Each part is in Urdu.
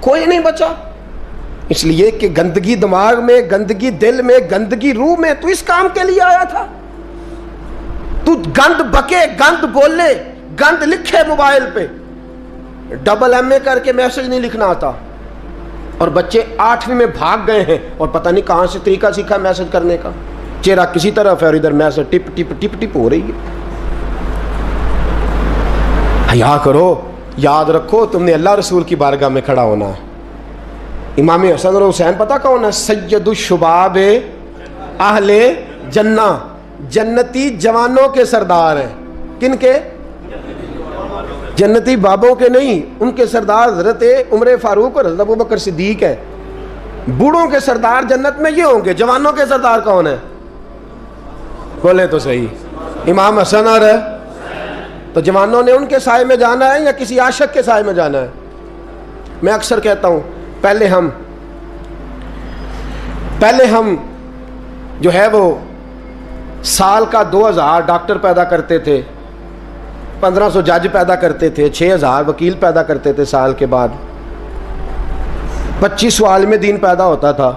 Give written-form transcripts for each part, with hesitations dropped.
کوئی نہیں بچا. اس لیے کہ گندگی دماغ میں، گندگی دل میں، گندگی روح میں. تو اس کام کے لیے آیا تھا. تو گند بکے، گند بولے، گند لکھے موبائل پہ. ڈبل ایم اے کر کے میسج نہیں لکھنا آتا، اور بچے 8ویں میں بھاگ گئے ہیں اور پتہ نہیں کہاں سے طریقہ سیکھا میسج کرنے کا. چہرہ کسی طرف ہے اور ادھر میسج ٹپ ٹپ ٹپ ٹپ ہو رہی ہے. حیا کرو. یاد رکھو تم نے اللہ رسول کی بارگاہ میں کھڑا ہونا ہے. امام حسن اور حسین پتہ کون ہے؟ سید الشباب اہل جنہ، جنتی جوانوں کے سردار ہیں. کن کے؟ جنتی بابوں کے نہیں، ان کے سردار حضرت عمر فاروق اور حضرت ابوبکر صدیق ہے. بوڑھوں کے سردار جنت میں یہ ہوں گے. جوانوں کے سردار کون ہیں؟ بولے تو صحیح. امام حسن اور تو جوانوں نے ان کے سائے میں جانا ہے یا کسی عاشق کے سائے میں جانا ہے؟ میں اکثر کہتا ہوں پہلے ہم جو ہے وہ سال کا 2000 ڈاکٹر پیدا کرتے تھے، 1500 جج پیدا کرتے تھے، 6000 وکیل پیدا کرتے تھے. سال کے بعد 2500 عالم دین پیدا ہوتا تھا.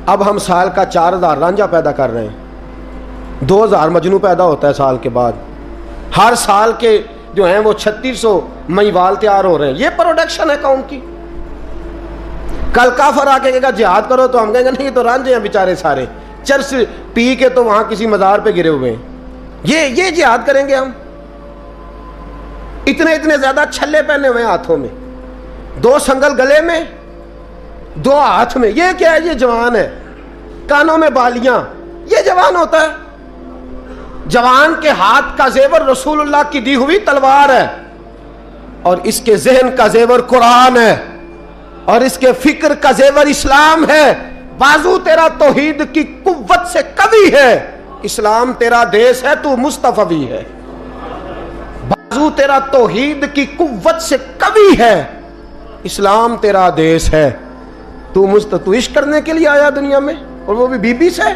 اب ہم سال کا 4000 رانجھا پیدا کر رہے ہیں، 2000 مجنو پیدا ہوتا ہے سال کے بعد. ہر سال کے جو ہیں وہ 3600 مہیوال تیار ہو رہے ہیں. یہ پروڈکشن ہے قوم کی. کل کافر آ کے کہے گا جہاد کرو تو ہم کہیں گے نہیں، تو رانجھے ہیں بیچارے سارے، چرس پی کے تو وہاں کسی مزار پہ گرے ہوئے ہیں. یہ جہاد کریں گے ہم؟ اتنے زیادہ چھلے پہنے ہوئے ہیں ہاتھوں میں، 2 سنگل گلے میں، 2 ہاتھ میں. یہ کیا ہے؟ یہ جوان ہے. کانوں میں بالیاں، یہ جوان ہوتا ہے؟ جوان کے ہاتھ کا زیور رسول اللہ کی دی ہوئی تلوار ہے، اور اس کے ذہن کا زیور قرآن ہے، اور اس کے فکر کا زیور اسلام ہے. بازو تیرا توحید کی قوت سے قوی ہے، اسلام تیرا دیس ہے، تو مصطفی ہے. بازو تیرا توحید کی قوت سے قوی ہے، اسلام تیرا دیس ہے، تو عشق کرنے کے لیے آیا دنیا میں، اور وہ بھی بی بی سے.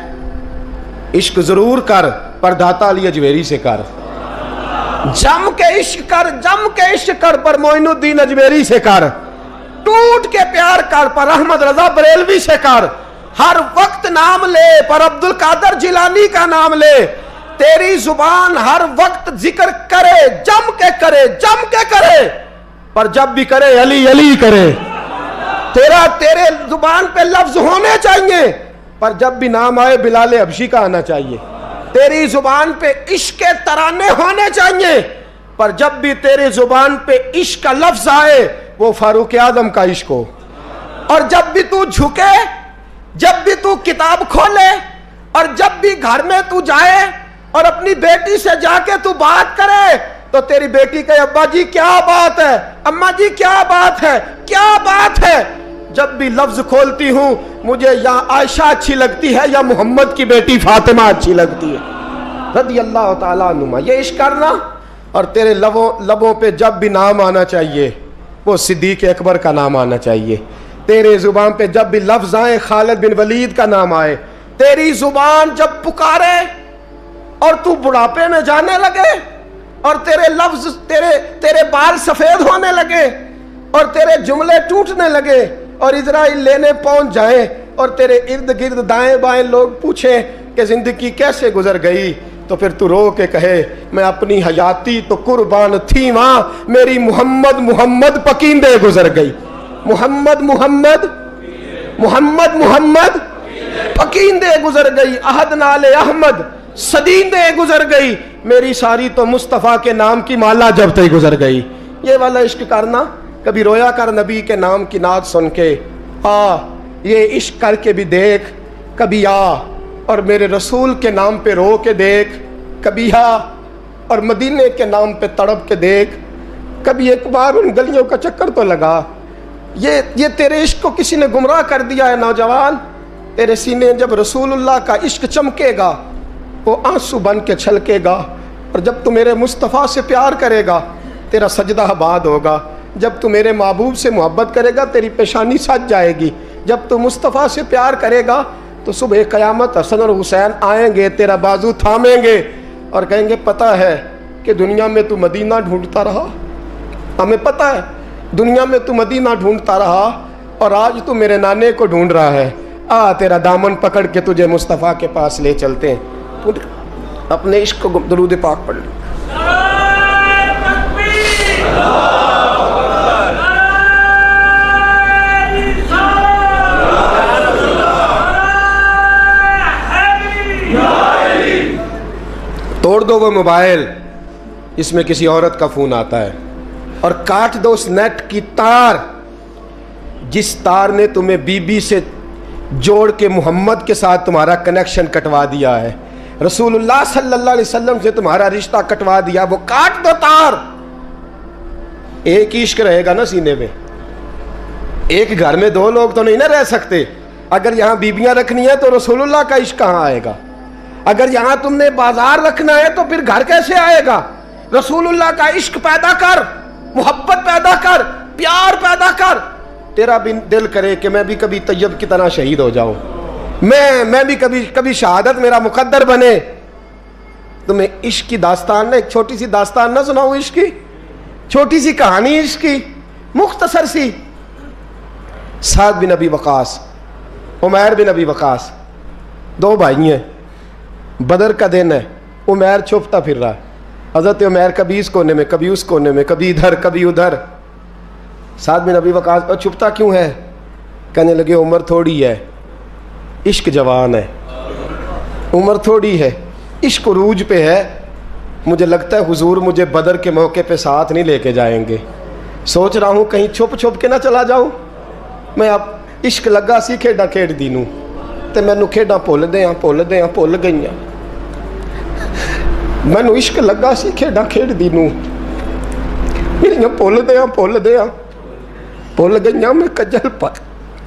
عشق ضرور کر، پر داتا علی اجمیری سے کر. جم کے عشق کر، جم کے عشق کر، پر معین الدین اجمیری سے کر. ٹوٹ کے پیار کر، پر احمد رضا بریلوی سے کر. ہر وقت نام لے، پر عبد القادر جیلانی کا نام لے. تیری زبان ہر وقت ذکر کرے، جم کے کرے، جم کے کرے، پر جب بھی کرے علی علی کرے. تیرے زبان پہ لفظ ہونے چاہیے، پر جب بھی نام آئے بلال حبشی کا آنا چاہیے. تیری زبان پہ عشق کے ترانے ہونے چاہیے، پر جب بھی تیری زبان پہ عشق کا لفظ آئے وہ فاروق اعظم کا عشق ہو. اور جب بھی تو جھکے، جب بھی تو کتاب کھولے، اور جب بھی گھر میں تو جائے اور اپنی بیٹی سے جا کے تو بات کرے، تو تیری بیٹی کہے ابا جی کیا بات ہے، اماں جی کیا بات ہے، کیا بات ہے. جب بھی لفظ کھولتی ہوں مجھے یا عائشہ اچھی لگتی ہے یا محمد کی بیٹی فاطمہ اچھی لگتی ہے رضی اللہ تعالیٰ عنہما. یہ عشق کرنا. اور تیرے لبوں پہ جب بھی نام آنا چاہیے وہ صدیق اکبر کا نام آنا چاہیے. تیرے زبان پہ جب بھی لفظ آئے خالد بن ولید کا نام آئے. تیری زبان جب پکارے اور تو بڑھاپے میں جانے لگے اور تیرے لفظ تیرے بال سفید ہونے لگے اور تیرے جملے ٹوٹنے لگے اور اسرائیل لینے پہنچ جائیں اور تیرے ارد گرد دائیں بائیں لوگ پوچھیں کہ زندگی کیسے گزر گئی، تو پھر تو رو کے کہے میں اپنی حیاتی تو قربان تھی وہاں، میری محمد محمد پکیندے گزر گئی. محمد محمد محمد محمد پکیندے گزر گئی. عہد نال احمد صدیندے گزر گئی، میری ساری تو مصطفیٰ کے نام کی مالا جب تک گزر گئی. یہ والا عشق کرنا. کبھی رویا کر نبی کے نام کی نعت سن کے، یہ عشق کر کے بھی دیکھ. کبھی اور میرے رسول کے نام پہ رو کے دیکھ. کبھی اور مدینے کے نام پہ تڑپ کے دیکھ. کبھی ایک بار ان گلیوں کا چکر تو لگا. یہ تیرے عشق کو کسی نے گمراہ کر دیا ہے نوجوان. تیرے سینے جب رسول اللہ کا عشق چمکے گا وہ آنسو بن کے چھلکے گا. اور جب تو میرے مصطفیٰ سے پیار کرے گا تیرا سجدہ آباد ہوگا. جب تو میرے محبوب سے محبت کرے گا تیری پیشانی سج جائے گی. جب تو مصطفیٰ سے پیار کرے گا تو صبح قیامت حسن اور حسین آئیں گے، تیرا بازو تھامیں گے اور کہیں گے پتہ ہے کہ دنیا میں تو مدینہ ڈھونڈتا رہا، ہمیں پتہ ہے دنیا میں تو مدینہ ڈھونڈتا رہا، اور آج تو میرے نانے کو ڈھونڈ رہا ہے، آ تیرا دامن پکڑ کے تجھے مصطفیٰ کے پاس لے چلتے ہیں۔ تو اپنے عشق کو درود پاک پڑھ لیں۔ توڑ دو وہ موبائل، اس میں کسی عورت کا فون آتا ہے، اور کاٹ دو اس نیٹ کی تار جس تار نے تمہیں بی بی سے جوڑ کے محمد کے ساتھ تمہارا کنیکشن کٹوا دیا ہے، رسول اللہ صلی اللہ علیہ وسلم سے تمہارا رشتہ کٹوا دیا، وہ کاٹ دو تار۔ ایک ہی عشق رہے گا نا سینے میں، ایک گھر میں دو لوگ تو نہیں نہ رہ سکتے۔ اگر یہاں بیبیاں رکھنی ہے تو رسول اللہ کا عشق کہاں آئے گا؟ اگر یہاں تم نے بازار رکھنا ہے تو پھر گھر کیسے آئے گا؟ رسول اللہ کا عشق پیدا کر، محبت پیدا کر، پیار پیدا کر۔ تیرا بھی دل کرے کہ میں بھی کبھی طیب کی طرح شہید ہو جاؤں، میں بھی کبھی شہادت میرا مقدر بنے۔ تمہیں عشق کی داستان، ایک چھوٹی سی داستان نہ سناؤں عشق کی، چھوٹی سی کہانی عشق کی، مختصر سی۔ سعد بن ابی وقاص، عمیر بن ابی وقاص، دو بھائی ہیں، بدر کا دن ہے، عمیر چھپتا پھر رہا ہے، حضرت عمیر کبھی اس کونے میں کبھی اس کونے میں، کبھی ادھر کبھی ادھر۔ سعد بن ابی وقاص، اور چھپتا کیوں ہے؟ کہنے لگے عمر تھوڑی ہے، عشق جوان ہے، عمر تھوڑی ہے، عشق عروج پہ ہے، مجھے لگتا ہے حضور مجھے بدر کے موقع پہ ساتھ نہیں لے کے جائیں گے، سوچ رہا ہوں کہیں چھپ کے نہ چلا جاؤں میں۔ اب عشق لگا سی کھیڈا کھیڈ دی نوں تے مینوں کھیڈاں بھول گئیاں، مینوں عشق لگا سی کھیڈاں کھیڈ دی نوں میریاں بھول گئیاں، میں کجل پر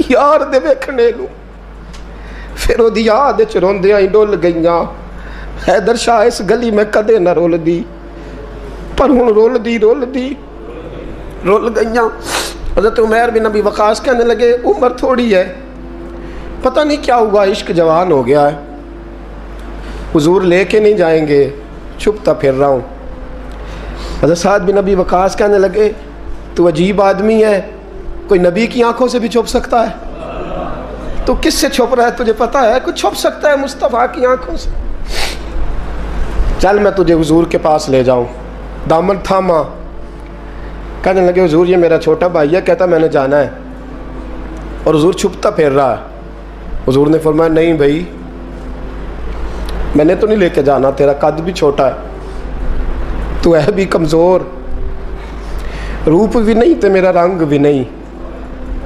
یار دے ویکھنے نوں، پھر دی یاد وچ روندیاں ہی ڈول گئیاں، حیدر شاہ اس گلی میں کدے نہ رول دی، پر ہن رول گئیاں۔ حضرت عمیر بن ابی وقاص کہنے لگے عمر تھوڑی ہے، پتہ نہیں کیا ہوا، عشق جوان ہو گیا ہے، حضور لے کے نہیں جائیں گے، چھپتا پھر رہا ہوں۔ حضرت سعد بن ابی وقاص کہنے لگے تو عجیب آدمی ہے، کوئی نبی کی آنکھوں سے بھی چھپ سکتا ہے، تو کس سے چھپ رہا ہے تجھے پتہ ہے؟ کوئی چھپ سکتا ہے مصطفیٰ کی آنکھوں سے؟ چل میں تجھے حضور کے پاس لے جاؤں۔ دامن تھاما، کہنے لگے حضور یہ میرا چھوٹا بھائی ہے، کہتا میں نے جانا ہے، اور حضور چھپتا پھر رہا ہے۔ حضور نے فرمایا نہیں بھائی، میں نے تو نہیں لے کے جانا، تیرا قد بھی چھوٹا ہے، تو ہے بھی کمزور، روپ بھی نہیں تے میرا رنگ بھی نہیں،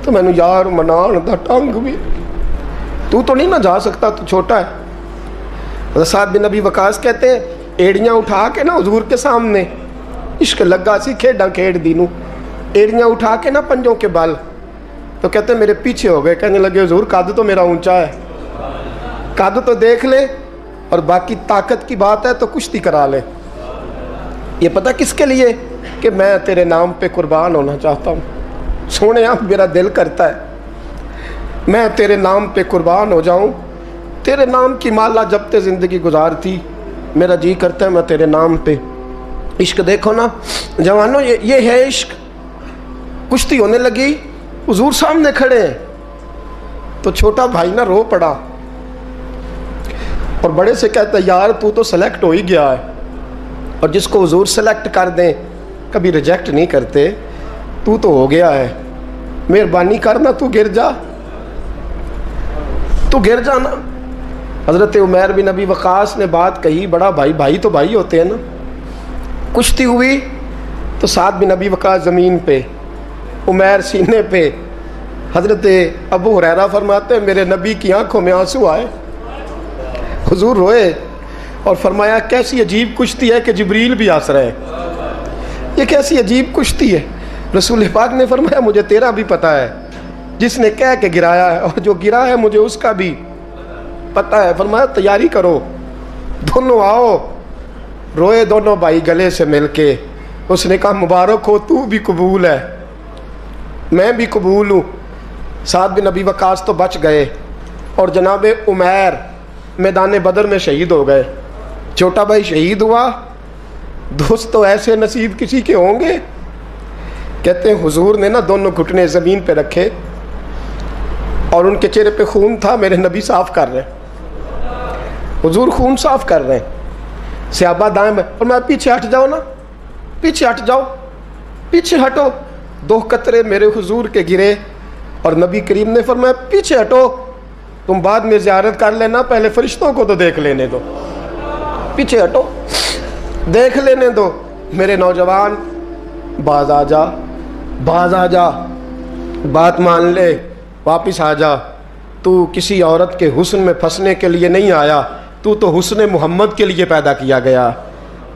تو میں نے یار منان دا ٹنگ بھی، تو نہیں نہ جا سکتا، تو چھوٹا ہے۔ حضرت سعد بن ابی وقاص کہتے ہیں ایڑیاں اٹھا کے نا حضور کے سامنے، عشق لگا سی کھیڈاں کھیڈ دی نوں، ایڑیاں اٹھا کے نا پنجوں کے بل، تو کہتے ہیں میرے پیچھے ہو گئے، کہنے لگے حضور قد تو میرا اونچا ہے، قد تو دیکھ لے، اور باقی طاقت کی بات ہے تو کشتی کرا لے۔ یہ پتہ کس کے لیے؟ کہ میں تیرے نام پہ قربان ہونا چاہتا ہوں، سونے آپ میرا دل کرتا ہے میں تیرے نام پہ قربان ہو جاؤں، تیرے نام کی مالا جپتے زندگی گزارتی، میرا جی کرتا ہے میں تیرے نام پہ۔ عشق دیکھو نا جوانوں، یہ ہے عشق۔ کشتی ہونے لگی، حضور سامنے کھڑے ہیں، تو چھوٹا بھائی نہ رو پڑا، اور بڑے سے کہتا ہے یار تو سلیکٹ ہو ہی گیا ہے، اور جس کو حضور سلیکٹ کر دیں کبھی ریجیکٹ نہیں کرتے، تو ہو گیا ہے، مہربانی کرنا تو گر جانا۔ حضرت عمیر بن ابی وقاص نے بات کہی، بڑا بھائی تو بھائی ہوتے ہیں نا۔ کشتی ہوئی تو سعد بن ابی وقاص زمین پہ، عمیر سینے پہ۔ حضرت ابو ہریرہ فرماتے ہیں میرے نبی کی آنکھوں میں آنسو آئے، حضور روئے اور فرمایا کیسی عجیب کشتی ہے کہ جبریل بھی ہنس رہے ہیں، یہ کیسی عجیب کشتی ہے۔ رسول پاک نے فرمایا مجھے تیرا بھی پتہ ہے، جس نے کہہ کے گرایا ہے اور جو گرا ہے مجھے اس کا بھی پتہ ہے۔ فرمایا تیاری کرو، دونوں آؤ۔ روئے دونوں بھائی گلے سے مل کے، اس نے کہا مبارک ہو، تو بھی قبول ہے، میں بھی قبول ہوں۔ سعد بن ابی وقاص تو بچ گئے، اور جناب عمیر میدان بدر میں شہید ہو گئے۔ چھوٹا بھائی شہید ہوا، دوست تو ایسے نصیب کسی کے ہوں گے۔ کہتے ہیں حضور نے نا دونوں گھٹنے زمین پہ رکھے، اور ان کے چہرے پہ خون تھا. میرے نبی صاف کر رہے ہیں, حضور خون صاف کر رہے ہیں. صحابہ دائیں میں, اور میں پیچھے ہٹ جاؤ نا, پیچھے ہٹ جاؤ, پیچھے ہٹو. 2 قطرے میرے حضور کے گرے اور نبی کریم نے فرمایا پیچھے ہٹو, تم بعد میں زیارت کر لینا, پہلے فرشتوں کو تو دیکھ لینے دو. پیچھے ہٹو, دیکھ لینے دو. میرے نوجوان, باز آ جا, باز آ جا, بات مان لے, واپس آ جا. تو کسی عورت کے حسن میں پھنسنے کے لیے نہیں آیا, تو حسن محمد کے لیے پیدا کیا گیا.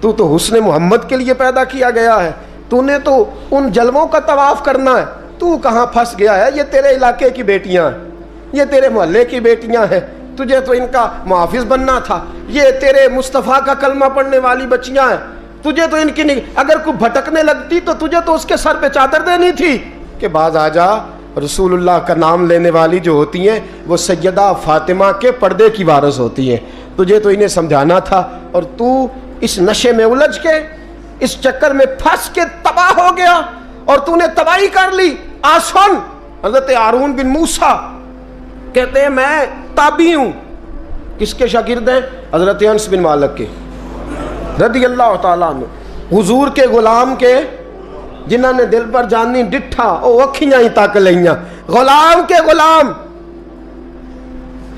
تو حسن محمد کے لیے پیدا کیا گیا ہے. تو نے تو ان جلووں کا طواف کرنا ہے. تو کہاں پھنس گیا ہے؟ یہ تیرے علاقے کی بیٹیاں ہیں, یہ تیرے محلے کی بیٹیاں ہیں. تجھے تو ان کا محافظ بننا تھا. یہ تیرے مصطفیٰ کا کلمہ پڑھنے والی بچیاں ہیں. تجھے تو ان کی نہیں, اگر کوئی بھٹکنے لگتی تو تجھے تو اس کے سر پہ چادر دینی تھی کہ باز آ جا. رسول اللہ کا نام لینے والی جو ہوتی ہیں وہ سیدہ فاطمہ کے پردے کی وارث ہوتی ہیں. تجھے تو انہیں سمجھانا تھا, اور تو اس نشے میں الجھ کے, اس چکر میں پھنس کے تباہ ہو گیا, اور تو نے تباہی کر لی. آسن حضرت ہارون بن موسیٰ کہتے ہیں میں تابعی ہوں. کس کے شاگرد ہیں؟ حضرت انس بن مالک کے رضی اللہ تعالیٰ عنہ, حضور کے غلام کے, جنہوں نے دل پر جانی ڈٹھا او اکھیاں ہی تک لئیاں. غلام کے غلام,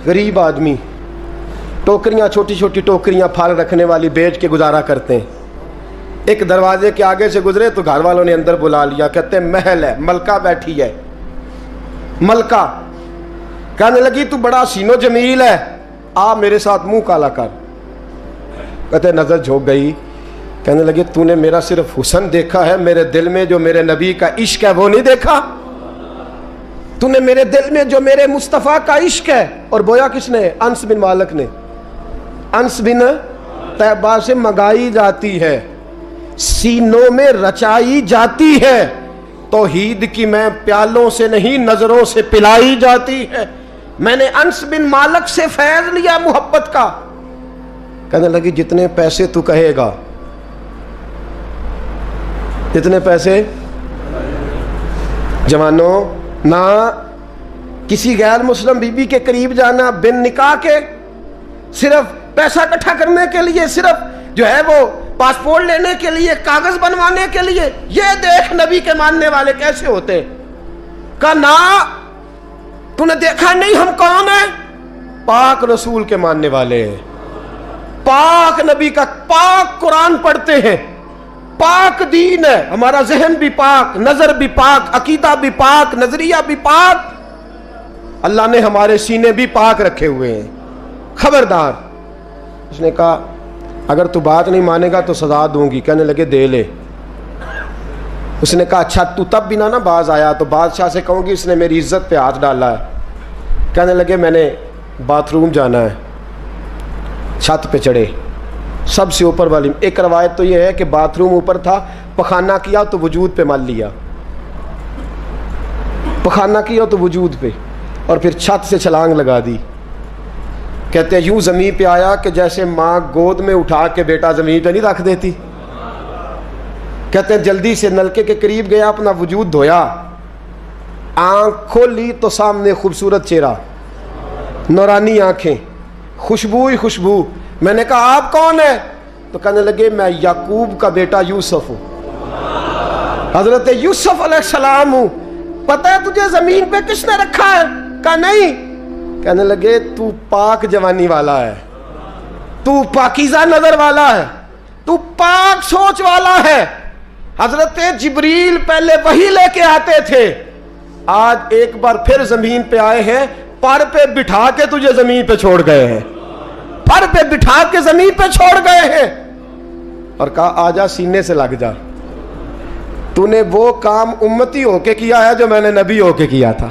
غریب آدمی, ٹوکریاں, چھوٹی چھوٹی ٹوکریاں پھال رکھنے والی بیچ کے گزارا کرتے ہیں. ایک دروازے کے آگے سے گزرے تو گھر والوں نے اندر بلا لیا. کہتے ہیں محل ہے, ملکہ بیٹھی ہے. ملکہ کہنے لگی تو بڑا سین و جمیل ہے, آ میرے ساتھ منہ کالا کر. کہتے نظر جھوک گئی. کہنے لگے تو نے میرا صرف حسن دیکھا ہے, میرے دل میں جو میرے نبی کا عشق ہے وہ نہیں دیکھا. تو نے میرے دل میں جو میرے مصطفیٰ کا عشق ہے. اور بویا کس نے؟ انس بن مالک نے. انس بن طیبہ سے منگائی جاتی ہے, سینوں میں رچائی جاتی ہے. توحید کی میں پیالوں سے نہیں نظروں سے پلائی جاتی ہے. میں نے انس بن مالک سے فیض لیا محبت کا. کہنے لگی جتنے پیسے تو کہے گا, جتنے پیسے. جوانوں, نہ کسی غیر مسلم بی بی کے قریب جانا بن نکاح کے, صرف پیسہ اکٹھا کرنے کے لیے, صرف جو ہے وہ پاسپورٹ لینے کے لیے, کاغذ بنوانے کے لیے. یہ دیکھ نبی کے ماننے والے کیسے ہوتے. کہا نا, تو نے دیکھا نہیں ہم کون ہیں؟ پاک رسول کے ماننے والے ہیں, پاک نبی کا پاک قرآن پڑھتے ہیں, پاک دین ہے ہمارا. ذہن بھی پاک, نظر بھی پاک, عقیدہ بھی پاک, نظریہ بھی پاک. اللہ نے ہمارے سینے بھی پاک رکھے ہوئے ہیں. خبردار. اس نے کہا اگر تو بات نہیں مانے گا تو سزا دوں گی. کہنے لگے دے لے. اس نے کہا اچھا تو تب بھی نہ باز آیا تو بادشاہ سے کہوں گی اس نے میری عزت پہ ہاتھ ڈالا ہے. کہنے لگے میں نے باتھ روم جانا ہے. چھت پہ چڑھے, سب سے اوپر والی. ایک روایت تو یہ ہے کہ باتھ روم اوپر تھا, پخانہ کیا تو وجود پہ مل لیا, پخانہ کیا تو وجود پہ, اور پھر چھت سے چھلانگ لگا دی. کہتے ہیں یوں زمین پہ آیا کہ جیسے ماں گود میں اٹھا کے بیٹا زمین پہ نہیں رکھ دیتی. کہتے ہیں جلدی سے نلکے کے قریب گیا, اپنا وجود دھویا, آنکھ کھولی تو سامنے خوبصورت چہرہ, نورانی آنکھیں, خوشبو ہی خوشبو. میں نے کہا آپ کون ہیں؟ تو کہنے لگے میں یعقوب کا بیٹا یوسف ہوں, حضرت یوسف علیہ السلام ہوں. پتہ ہے تجھے زمین پہ کس نے رکھا ہے؟ کہا نہیں. کہنے لگے تو پاک جوانی والا ہے, تو پاکیزہ نظر والا ہے, تو پاک سوچ والا ہے. حضرت جبریل پہلے وہی لے کے آتے تھے, آج ایک بار پھر زمین پہ آئے ہیں, پر پہ بٹھا کے تجھے زمین پہ چھوڑ گئے ہیں, پر پہ بٹھا کے زمین پہ چھوڑ گئے ہیں. اور کہا آجا سینے سے لگ جا, تو نے وہ کام امتی ہو کے کیا ہے جو میں نے نبی ہو کے کیا تھا.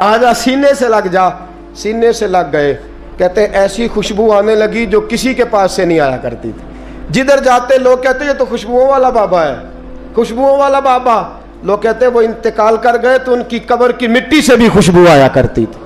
آجا سینے سے لگ جا. سینے سے لگ گئے. کہتے ایسی خوشبو آنے لگی جو کسی کے پاس سے نہیں آیا کرتی تھی. جدھر جاتے لوگ کہتے یہ تو خوشبوؤں والا بابا ہے, خوشبوؤں والا بابا. لوگ کہتے وہ انتقال کر گئے تو ان کی قبر کی مٹی سے بھی خوشبو آیا کرتی تھی.